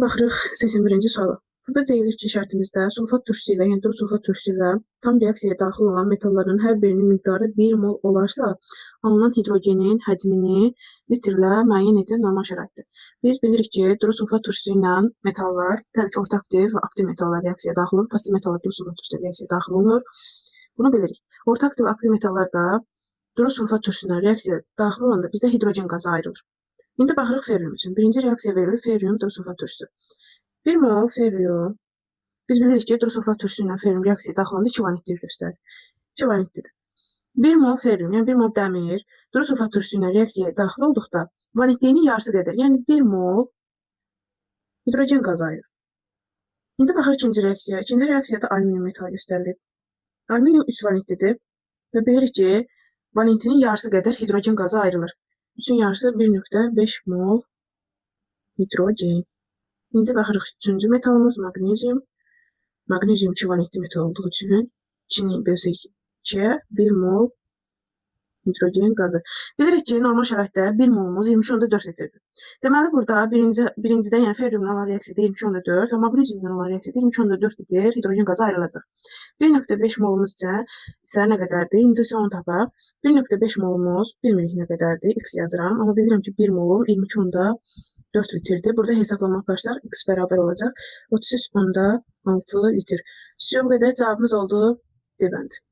Baxırıq 81-ci suala. Burada deyilir ki, şərtimizdə sulfat turşusu ilə, yəni sulfat turşusu ilə tam reaksiyaya daxil olan metalların hər birinin miqdarı 1 mol olarsa, alınan hidrogenin həcmini litrlə müəyyən edən normal şəraitdir. Biz bilirik ki, sulfat turşusu ilə metallar, təbii ki, ortaaktiv və aktiv metallar reaksiyaya daxil olur. Pasiv metallar sulfat turşusu ilə reaksiyaya daxil olunur. Bunu bilirik. Ortaaktiv və aktiv metallar da sulfat turşusu ilə reaksiyaya daxil olanda bizdə hidrogen qazı ayrılır. İndi baxırıq ferium üçün. Birinci reaksiya verilir ferium sulfat turşusu. 1 mol ferium. Biz bilirik ki, sulfat turşusu ilə ferium reaksiyaya daxil olanda 2 valentlik göstərir. 2 valentlidir. 1 mol ferium, yəni 1 mol dəmir sulfat turşusu ilə reaksiyaya daxil olduqda valentliyinin yarısı qədər, yəni 1 mol hidrogen qazı ayırır. İndi baxırıq ikinci reaksiya. İkinci reaksiyada alüminium metalı göstərilir. Alüminium 3 valentlidir və bilirik ki, valentliyinin yarısı qədər hidrogen qazı ayrılır. 3-ün yarısı 1,5 mol hidrogen. İndi baxırıq üçüncü metalımız magnezium. Magnezium 2 valentli metal olduğu üçün 2-ni bölsək 2-yə 1 mol hidrogen qazı. Bilirik ki, normal şəraitdə 1 molumuz 22,4 litrdir. Deməli, burada birincidə, yəni feriumla olan reaksiyada 22,4 və magneziumla olan reaksiyada 22,4 litr hidrogen qazı ayrılacaq. 1,5 molumuz isə nə qədərdir? İndi isə onu tapaq. 1,5 molumuz bilmirik nə qədərdir. X yazıram. Amma bilirəm ki, 1 molum 22,4 litrdir. Burada hesablama aparsaq X bərabər olacaq 33,6 litr. Bu qədər cavabımız oldu D bəndi.